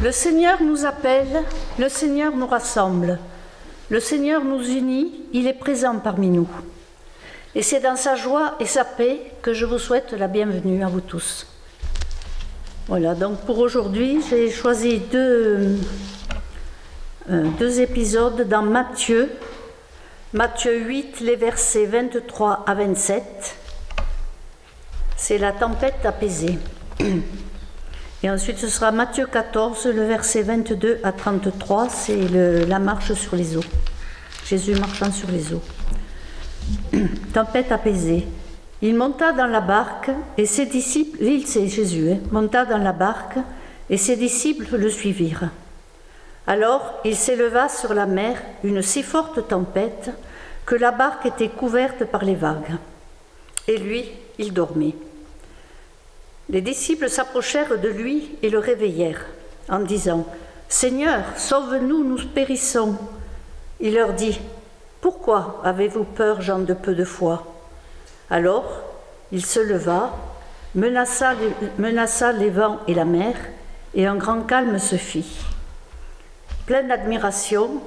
Le Seigneur nous appelle, le Seigneur nous rassemble, le Seigneur nous unit, il est présent parmi nous. Et c'est dans sa joie et sa paix que je vous souhaite la bienvenue à vous tous. Voilà, donc pour aujourd'hui, j'ai choisi deux épisodes dans Matthieu 8, les versets 23 à 27. C'est la tempête apaisée. Et ensuite, ce sera Matthieu 14, le verset 22 à 33, c'est la marche sur les eaux. Jésus marchant sur les eaux. Tempête apaisée. Il monta dans la barque et ses disciples, c'est Jésus, monta dans la barque et ses disciples le suivirent. Alors il s'éleva sur la mer une si forte tempête que la barque était couverte par les vagues. Et lui, il dormait. Les disciples s'approchèrent de lui et le réveillèrent, en disant « Seigneur, sauve-nous, nous périssons !» Il leur dit « Pourquoi avez-vous peur, gens de peu de foi ?» Alors, il se leva, menaça les vents et la mer, et un grand calme se fit. Plein d'admiration,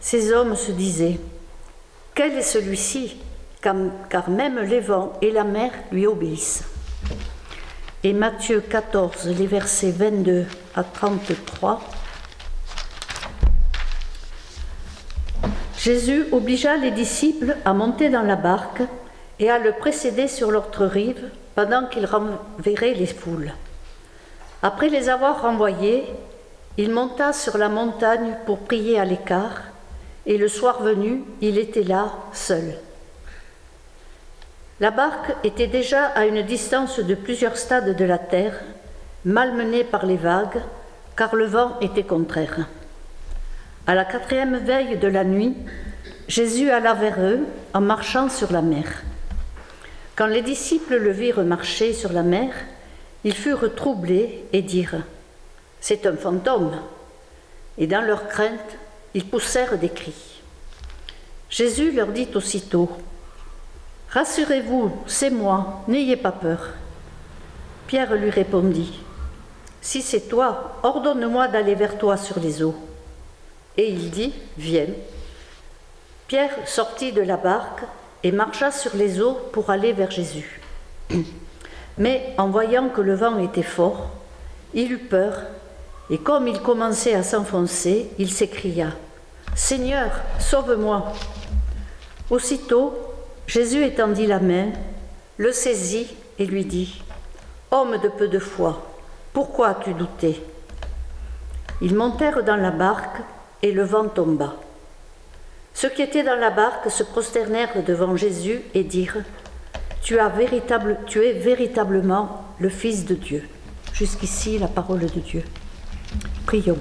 ces hommes se disaient « Quel est celui-ci, car même les vents et la mer lui obéissent ?» Et Matthieu 14, les versets 22 à 33. Jésus obligea les disciples à monter dans la barque et à le précéder sur l'autre rive pendant qu'il renverrait les foules. Après les avoir renvoyés, il monta sur la montagne pour prier à l'écart, et le soir venu, il était là, seul. La barque était déjà à une distance de plusieurs stades de la terre, malmenée par les vagues, car le vent était contraire. À la 4e veille de la nuit, Jésus alla vers eux en marchant sur la mer. Quand les disciples le virent marcher sur la mer, ils furent troublés et dirent « C'est un fantôme !» Et dans leur crainte, ils poussèrent des cris. Jésus leur dit aussitôt « Rassurez-vous, c'est moi, n'ayez pas peur. » Pierre lui répondit « Si c'est toi, ordonne-moi d'aller vers toi sur les eaux. » Et il dit « Viens. » Pierre sortit de la barque et marcha sur les eaux pour aller vers Jésus. Mais en voyant que le vent était fort, il eut peur, et comme il commençait à s'enfoncer, il s'écria « Seigneur, sauve-moi !» Aussitôt, Jésus étendit la main, le saisit et lui dit « Homme de peu de foi, pourquoi as-tu douté ?» Ils montèrent dans la barque et le vent tomba. Ceux qui étaient dans la barque se prosternèrent devant Jésus et dirent « Tu es véritablement le Fils de Dieu. » Jusqu'ici, la parole de Dieu. Prions.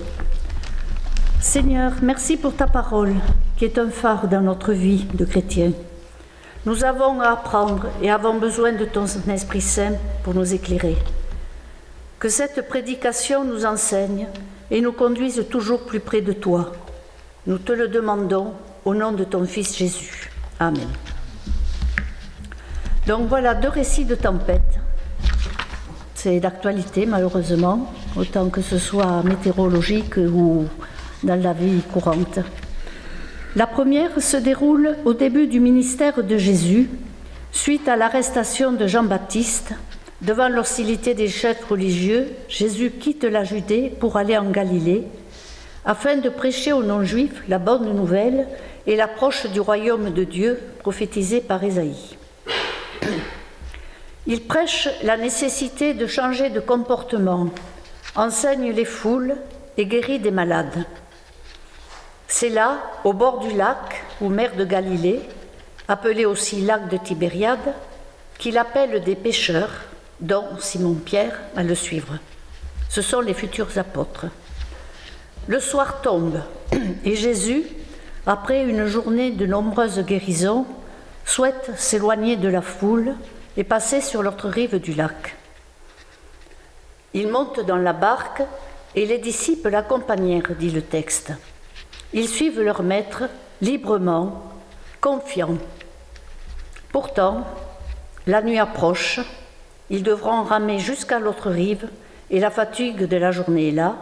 Seigneur, merci pour ta parole, qui est un phare dans notre vie de chrétien. Nous avons à apprendre et avons besoin de ton Esprit Saint pour nous éclairer. Que cette prédication nous enseigne et nous conduise toujours plus près de toi. Nous te le demandons au nom de ton Fils Jésus. Amen. Donc voilà, deux récits de tempête. C'est d'actualité malheureusement, autant que ce soit météorologique ou dans la vie courante. La première se déroule au début du ministère de Jésus, suite à l'arrestation de Jean-Baptiste. Devant l'hostilité des chefs religieux, Jésus quitte la Judée pour aller en Galilée, afin de prêcher aux non-juifs la bonne nouvelle et l'approche du royaume de Dieu prophétisée par Ésaïe. Il prêche la nécessité de changer de comportement, enseigne les foules et guérit des malades. C'est là, au bord du lac, ou mer de Galilée, appelé aussi lac de Tibériade, qu'il appelle des pêcheurs, dont Simon-Pierre, à le suivre. Ce sont les futurs apôtres. Le soir tombe, et Jésus, après une journée de nombreuses guérisons, souhaite s'éloigner de la foule et passer sur l'autre rive du lac. Il monte dans la barque, et les disciples l'accompagnèrent, dit le texte. Ils suivent leur maître librement, confiants. Pourtant, la nuit approche, ils devront ramer jusqu'à l'autre rive et la fatigue de la journée est là.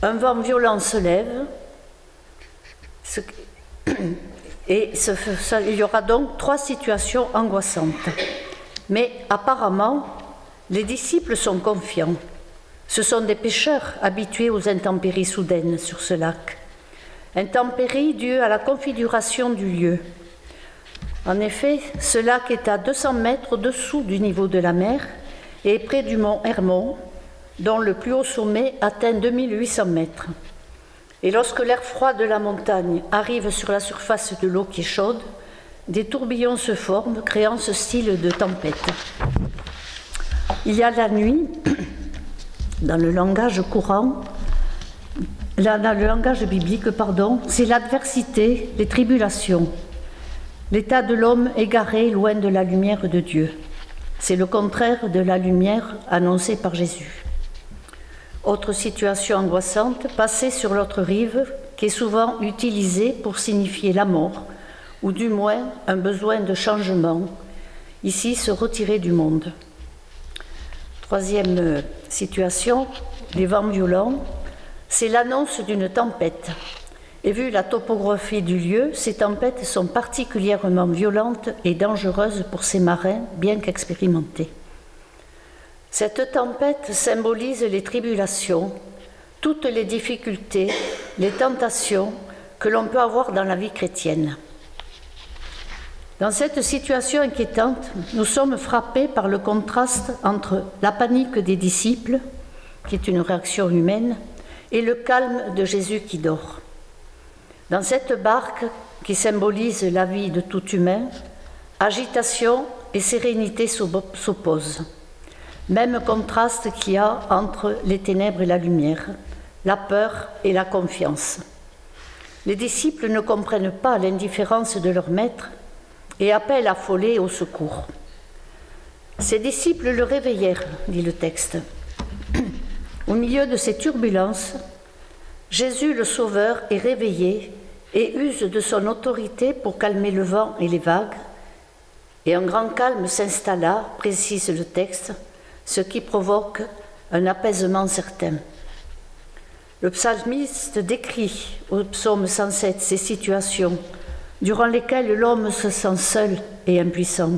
Un vent violent se lève, et il y aura donc 3 situations angoissantes. Mais apparemment, les disciples sont confiants. Ce sont des pêcheurs habitués aux intempéries soudaines sur ce lac. Intempéries dues à la configuration du lieu. En effet, ce lac est à 200 mètres au-dessous du niveau de la mer et est près du mont Hermon, dont le plus haut sommet atteint 2800 mètres. Et lorsque l'air froid de la montagne arrive sur la surface de l'eau qui est chaude, des tourbillons se forment, créant ce style de tempête. Il y a la nuit, dans le langage courant, dans le langage biblique, c'est l'adversité, les tribulations, l'état de l'homme égaré loin de la lumière de Dieu. C'est le contraire de la lumière annoncée par Jésus. Autre situation angoissante, passer sur l'autre rive, qui est souvent utilisée pour signifier la mort, ou du moins un besoin de changement, ici se retirer du monde. Troisième situation, les vents violents, c'est l'annonce d'une tempête. Et vu la topographie du lieu, ces tempêtes sont particulièrement violentes et dangereuses pour ces marins bien qu'expérimentés. Cette tempête symbolise les tribulations, toutes les difficultés, les tentations que l'on peut avoir dans la vie chrétienne. Dans cette situation inquiétante, nous sommes frappés par le contraste entre la panique des disciples, qui est une réaction humaine, et le calme de Jésus qui dort. Dans cette barque qui symbolise la vie de tout humain, agitation et sérénité s'opposent. Même contraste qu'il y a entre les ténèbres et la lumière, la peur et la confiance. Les disciples ne comprennent pas l'indifférence de leur maître et appellent affolés au secours. Ces disciples le réveillèrent, dit le texte. Au milieu de ces turbulences, Jésus le Sauveur est réveillé et use de son autorité pour calmer le vent et les vagues, et un grand calme s'installa, précise le texte, ce qui provoque un apaisement certain. Le psalmiste décrit au psaume 107 ces situations durant lesquelles l'homme se sent seul et impuissant.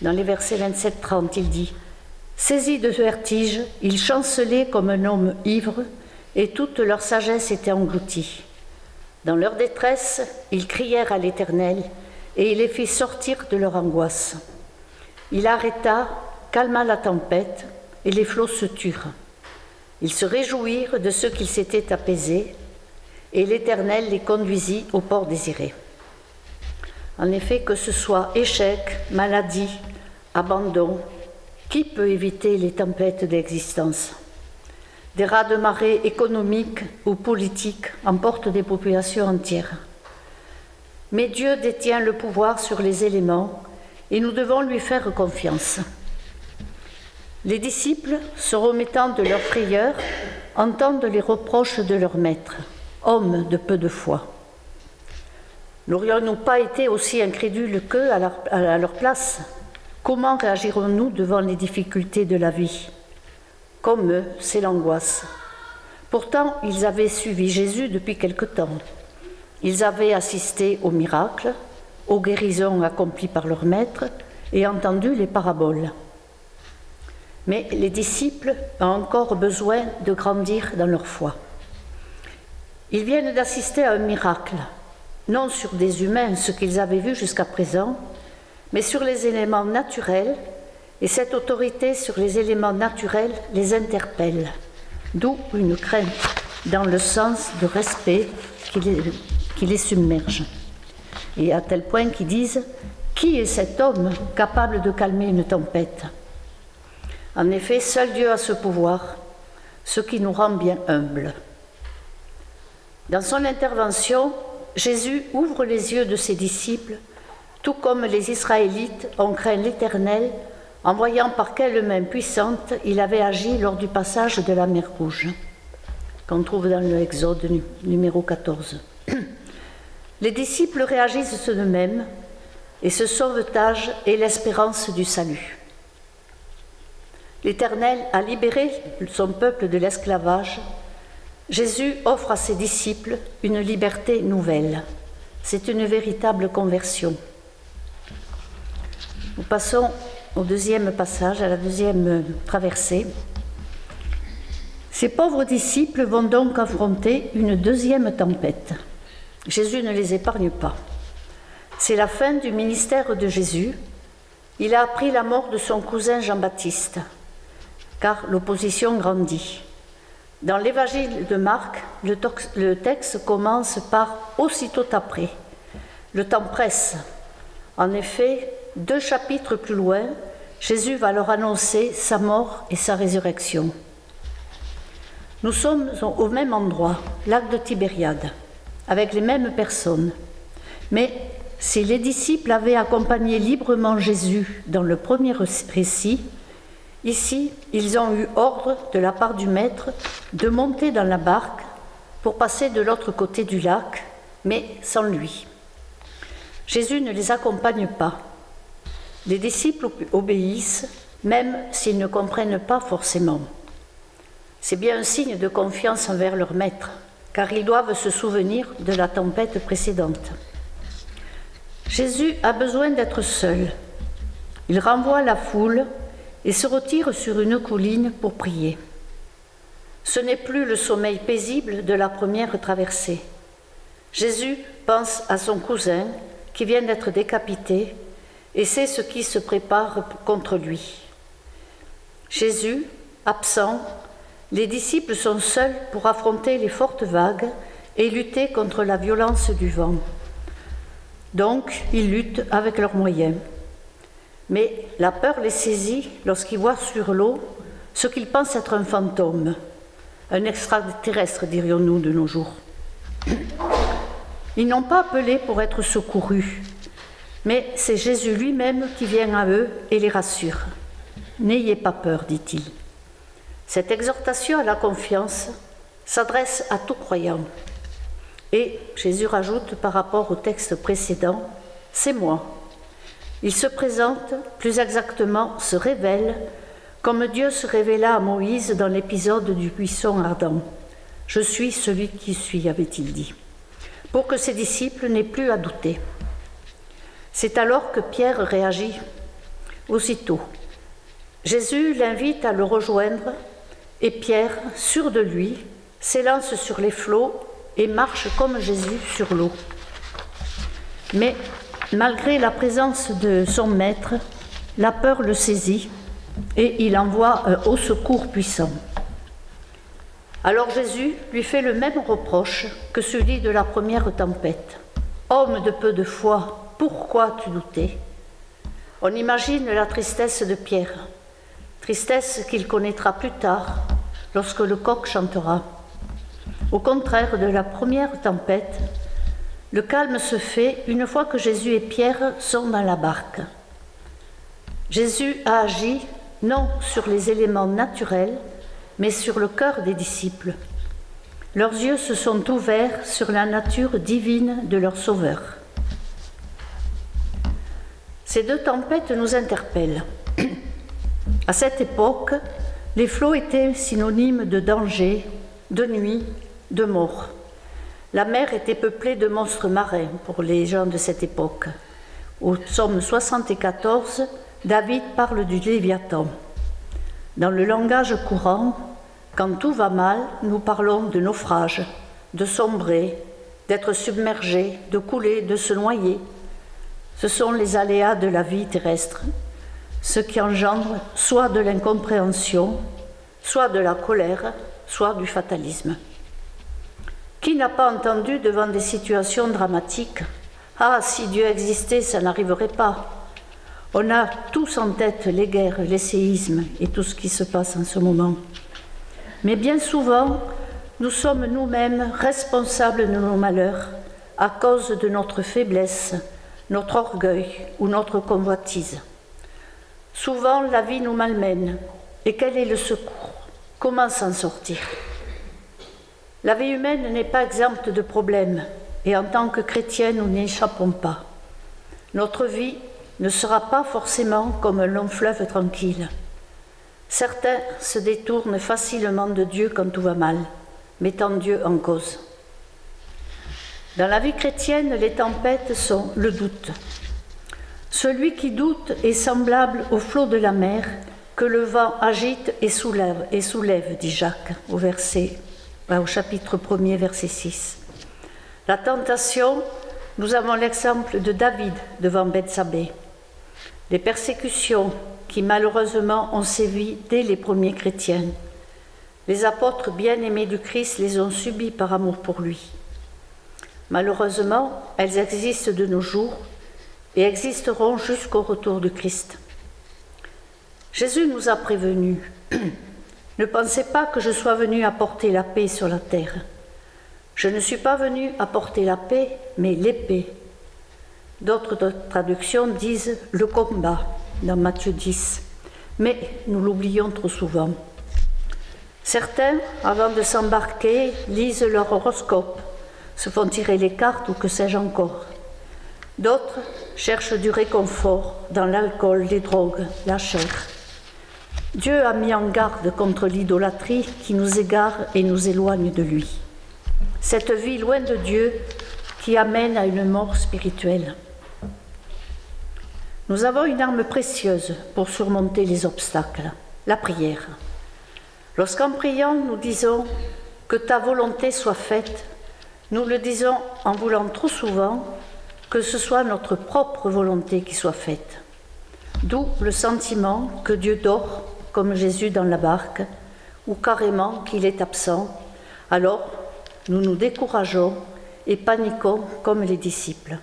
Dans les versets 27-30, il dit « Saisis de vertige, ils chancelaient comme un homme ivre, et toute leur sagesse était engloutie. Dans leur détresse, ils crièrent à l'Éternel, et il les fit sortir de leur angoisse. Il arrêta, calma la tempête, et les flots se turent. Ils se réjouirent de ce qu'ils s'étaient apaisés, et l'Éternel les conduisit au port désiré. » En effet, que ce soit échec, maladie, abandon, qui peut éviter les tempêtes d'existence? Des raz-de-marée économiques ou politiques emportent des populations entières. Mais Dieu détient le pouvoir sur les éléments et nous devons lui faire confiance. Les disciples, se remettant de leur frayeur, entendent les reproches de leur maître, homme de peu de foi. N'aurions-nous pas été aussi incrédules qu'eux à leur place? Comment réagirons-nous devant les difficultés de la vie? Comme eux, c'est l'angoisse. Pourtant, ils avaient suivi Jésus depuis quelque temps. Ils avaient assisté aux miracles, aux guérisons accomplies par leur maître et entendu les paraboles. Mais les disciples ont encore besoin de grandir dans leur foi. Ils viennent d'assister à un miracle, non sur des humains, ce qu'ils avaient vu jusqu'à présent, mais sur les éléments naturels, et cette autorité sur les éléments naturels les interpelle, d'où une crainte dans le sens de respect qui les submerge. Et à tel point qu'ils disent « Qui est cet homme capable de calmer une tempête ?» En effet, seul Dieu a ce pouvoir, ce qui nous rend bien humbles. Dans son intervention, Jésus ouvre les yeux de ses disciples, tout comme les Israélites ont craint l'Éternel en voyant par quelle main puissante il avait agi lors du passage de la mer Rouge, qu'on trouve dans le Exode numéro 14. Les disciples réagissent de même, et ce sauvetage est l'espérance du salut. L'Éternel a libéré son peuple de l'esclavage, Jésus offre à ses disciples une liberté nouvelle. C'est une véritable conversion. Nous passons au deuxième passage, à la deuxième traversée. Ces pauvres disciples vont donc affronter une deuxième tempête. Jésus ne les épargne pas. C'est la fin du ministère de Jésus. Il a appris la mort de son cousin Jean-Baptiste, car l'opposition grandit. Dans l'évangile de Marc, le texte commence par « aussitôt après ». Le temps presse. En effet, 2 chapitres plus loin, Jésus va leur annoncer sa mort et sa résurrection. Nous sommes au même endroit, lac de Tibériade, avec les mêmes personnes. Mais si les disciples avaient accompagné librement Jésus dans le premier récit, ici, ils ont eu ordre de la part du Maître de monter dans la barque pour passer de l'autre côté du lac, mais sans lui. Jésus ne les accompagne pas. Les disciples obéissent, même s'ils ne comprennent pas forcément. C'est bien un signe de confiance envers leur Maître, car ils doivent se souvenir de la tempête précédente. Jésus a besoin d'être seul. Il renvoie la foule et se retire sur une colline pour prier. Ce n'est plus le sommeil paisible de la première traversée. Jésus pense à son cousin qui vient d'être décapité et sait ce qui se prépare contre lui. Jésus, absent, les disciples sont seuls pour affronter les fortes vagues et lutter contre la violence du vent. Donc, ils luttent avec leurs moyens. Mais la peur les saisit lorsqu'ils voient sur l'eau ce qu'ils pensent être un fantôme, un extraterrestre, dirions-nous de nos jours. Ils n'ont pas appelé pour être secourus, mais c'est Jésus lui-même qui vient à eux et les rassure. « N'ayez pas peur, dit-il. » Cette exhortation à la confiance s'adresse à tout croyant. Et Jésus rajoute par rapport au texte précédent, « C'est moi ». Il se présente, plus exactement, se révèle, comme Dieu se révéla à Moïse dans l'épisode du buisson ardent. « Je suis celui qui suis », avait-il dit, pour que ses disciples n'aient plus à douter. C'est alors que Pierre réagit aussitôt. Jésus l'invite à le rejoindre et Pierre, sûr de lui, s'élance sur les flots et marche comme Jésus sur l'eau. Mais malgré la présence de son maître, la peur le saisit et il envoie un haut secours puissant. Alors Jésus lui fait le même reproche que celui de la première tempête. « Homme de peu de foi, pourquoi tu doutais ?» On imagine la tristesse de Pierre, tristesse qu'il connaîtra plus tard lorsque le coq chantera. Au contraire de la première tempête, le calme se fait une fois que Jésus et Pierre sont dans la barque. Jésus a agi non sur les éléments naturels, mais sur le cœur des disciples. Leurs yeux se sont ouverts sur la nature divine de leur Sauveur. Ces 2 tempêtes nous interpellent. À cette époque, les flots étaient synonymes de danger, de nuit, de mort. La mer était peuplée de monstres marins pour les gens de cette époque. Au psaume 74, David parle du Léviathan. Dans le langage courant, quand tout va mal, nous parlons de naufrage, de sombrer, d'être submergé, de couler, de se noyer. Ce sont les aléas de la vie terrestre, ce qui engendre soit de l'incompréhension, soit de la colère, soit du fatalisme. Qui n'a pas entendu devant des situations dramatiques « Ah, si Dieu existait, ça n'arriverait pas ». On a tous en tête les guerres, les séismes et tout ce qui se passe en ce moment. Mais bien souvent, nous sommes nous-mêmes responsables de nos malheurs à cause de notre faiblesse, notre orgueil ou notre convoitise. Souvent, la vie nous malmène. Et quel est le secours? Comment s'en sortir? La vie humaine n'est pas exempte de problèmes, et en tant que chrétiens, nous n'y échappons pas. Notre vie ne sera pas forcément comme un long fleuve tranquille. Certains se détournent facilement de Dieu quand tout va mal, mettant Dieu en cause. Dans la vie chrétienne, les tempêtes sont le doute. Celui qui doute est semblable au flot de la mer que le vent agite et soulève, dit Jacques au chapitre 1er, verset 6. La tentation, nous avons l'exemple de David devant Bethsabée. Les persécutions qui malheureusement ont sévi dès les premiers chrétiens. Les apôtres bien-aimés du Christ les ont subies par amour pour lui. Malheureusement, elles existent de nos jours et existeront jusqu'au retour du Christ. Jésus nous a prévenus. Ne pensez pas que je sois venu apporter la paix sur la terre. Je ne suis pas venu apporter la paix, mais l'épée. D'autres traductions disent le combat dans Matthieu 10, mais nous l'oublions trop souvent. Certains, avant de s'embarquer, lisent leur horoscope, se font tirer les cartes ou que sais-je encore. D'autres cherchent du réconfort dans l'alcool, les drogues, la chair. Dieu a mis en garde contre l'idolâtrie qui nous égare et nous éloigne de lui. Cette vie loin de Dieu qui amène à une mort spirituelle. Nous avons une arme précieuse pour surmonter les obstacles, la prière. Lorsqu'en priant, nous disons « que ta volonté soit faite », nous le disons en voulant trop souvent que ce soit notre propre volonté qui soit faite. D'où le sentiment que Dieu dort, comme Jésus dans la barque, ou carrément qu'il est absent. Alors, nous nous décourageons et paniquons comme les disciples.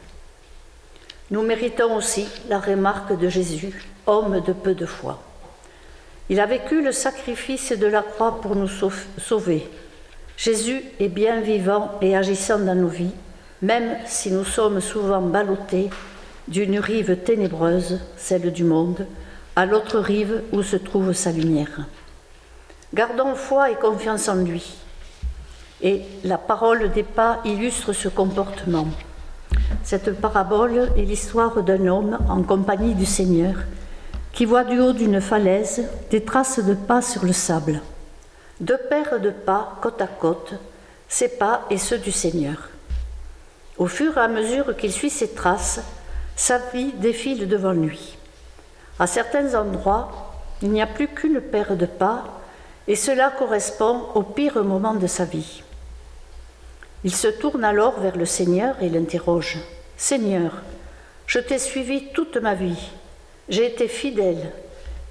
Nous méritons aussi la remarque de Jésus, homme de peu de foi. Il a vécu le sacrifice de la croix pour nous sauver. Jésus est bien vivant et agissant dans nos vies, même si nous sommes souvent ballottés d'une rive ténébreuse, celle du monde, à l'autre rive où se trouve sa lumière. Gardons foi et confiance en lui. Et la parole des pas illustre ce comportement. Cette parabole est l'histoire d'un homme en compagnie du Seigneur qui voit du haut d'une falaise des traces de pas sur le sable. 2 paires de pas côte à côte, ses pas et ceux du Seigneur. Au fur et à mesure qu'il suit ces traces, sa vie défile devant lui. À certains endroits, il n'y a plus qu'une paire de pas et cela correspond au pire moment de sa vie. Il se tourne alors vers le Seigneur et l'interroge. « Seigneur, je t'ai suivi toute ma vie, j'ai été fidèle,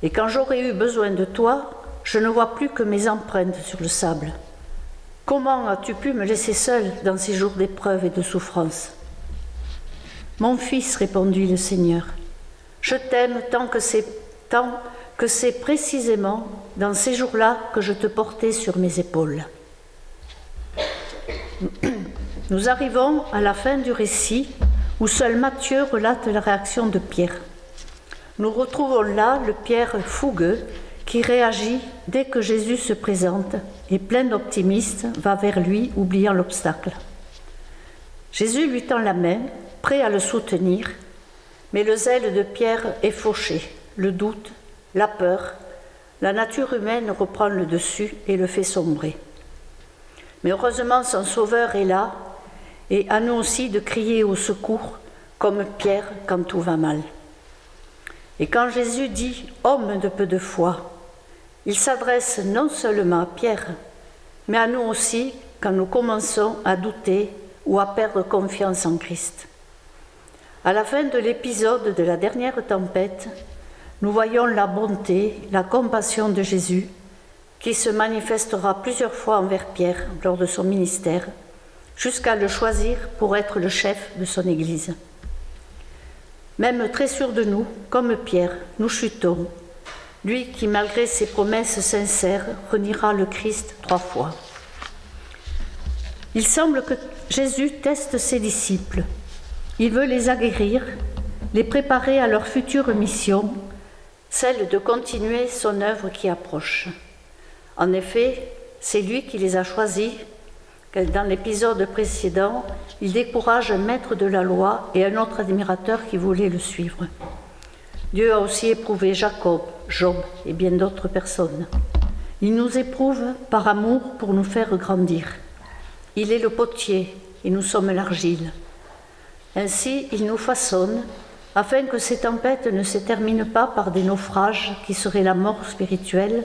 et quand j'aurai eu besoin de toi, je ne vois plus que mes empreintes sur le sable. Comment as-tu pu me laisser seul dans ces jours d'épreuve et de souffrance ?» « Mon fils, répondit le Seigneur, je t'aime tant que c'est précisément dans ces jours-là que je te portais sur mes épaules. » Nous arrivons à la fin du récit où seul Matthieu relate la réaction de Pierre. Nous retrouvons là le Pierre fougueux qui réagit dès que Jésus se présente et plein d'optimisme va vers lui, oubliant l'obstacle. Jésus lui tend la main, prêt à le soutenir, mais le zèle de Pierre est fauché, le doute, la peur, la nature humaine reprend le dessus et le fait sombrer. Mais heureusement, son Sauveur est là, et à nous aussi de crier au secours, comme Pierre quand tout va mal. Et quand Jésus dit « homme de peu de foi », il s'adresse non seulement à Pierre, mais à nous aussi quand nous commençons à douter ou à perdre confiance en Christ. À la fin de l'épisode de la dernière tempête, nous voyons la bonté, la compassion de Jésus qui se manifestera plusieurs fois envers Pierre lors de son ministère, jusqu'à le choisir pour être le chef de son Église. Même très sûr de nous, comme Pierre, nous chutons, lui qui, malgré ses promesses sincères, reniera le Christ 3 fois. Il semble que Jésus teste ses disciples. Il veut les aguerrir, les préparer à leur future mission, celle de continuer son œuvre qui approche. En effet, c'est lui qui les a choisis. Dans l'épisode précédent, il décourage un maître de la loi et un autre admirateur qui voulait le suivre. Dieu a aussi éprouvé Jacob, Job et bien d'autres personnes. Il nous éprouve par amour pour nous faire grandir. Il est le potier et nous sommes l'argile. Ainsi, il nous façonne afin que ces tempêtes ne se terminent pas par des naufrages qui seraient la mort spirituelle,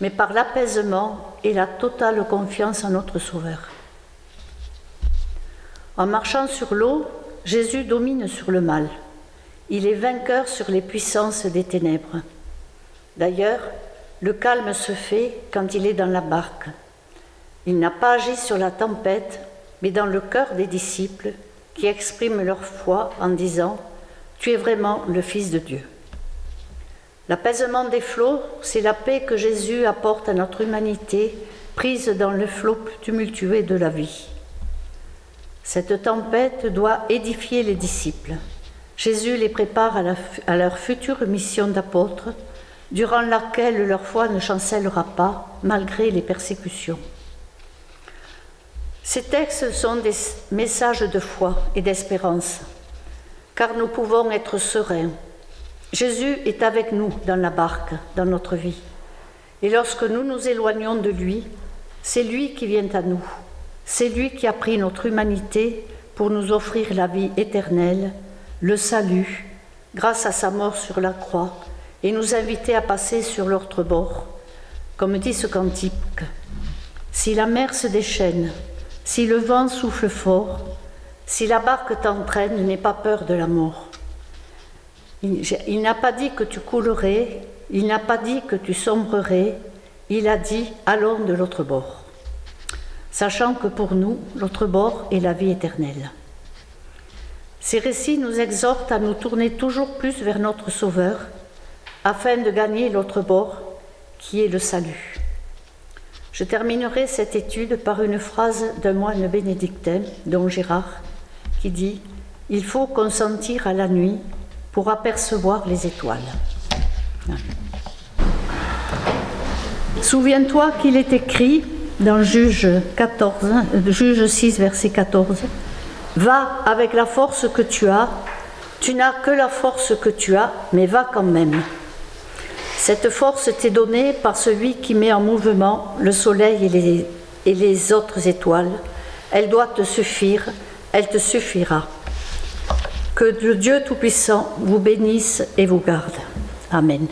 mais par l'apaisement et la totale confiance en notre Sauveur. En marchant sur l'eau, Jésus domine sur le mal. Il est vainqueur sur les puissances des ténèbres. D'ailleurs, le calme se fait quand il est dans la barque. Il n'a pas agi sur la tempête, mais dans le cœur des disciples qui expriment leur foi en disant « Tu es vraiment le Fils de Dieu ». L'apaisement des flots, c'est la paix que Jésus apporte à notre humanité prise dans le flot tumultueux de la vie. Cette tempête doit édifier les disciples. Jésus les prépare à leur future mission d'apôtres, durant laquelle leur foi ne chancellera pas, malgré les persécutions. Ces textes sont des messages de foi et d'espérance, car nous pouvons être sereins. Jésus est avec nous dans la barque, dans notre vie. Et lorsque nous nous éloignons de lui, c'est lui qui vient à nous. C'est lui qui a pris notre humanité pour nous offrir la vie éternelle, le salut, grâce à sa mort sur la croix, et nous inviter à passer sur l'autre bord. Comme dit ce cantique, « Si la mer se déchaîne, si le vent souffle fort, si la barque t'entraîne, n'aie pas peur de la mort. » Il n'a pas dit que tu coulerais, il n'a pas dit que tu sombrerais, il a dit « Allons de l'autre bord », sachant que pour nous, l'autre bord est la vie éternelle. Ces récits nous exhortent à nous tourner toujours plus vers notre Sauveur, afin de gagner l'autre bord, qui est le salut. Je terminerai cette étude par une phrase d'un moine bénédictin, Don Gérard, qui dit « Il faut consentir à la nuit pour apercevoir les étoiles. » Souviens-toi qu'il est écrit dans Juge 6, verset 14, « Va avec la force que tu as, tu n'as que la force que tu as, mais va quand même. » Cette force t'est donnée par celui qui met en mouvement le soleil et les autres étoiles. Elle doit te suffire, elle te suffira. Que le Dieu Tout-Puissant vous bénisse et vous garde. Amen.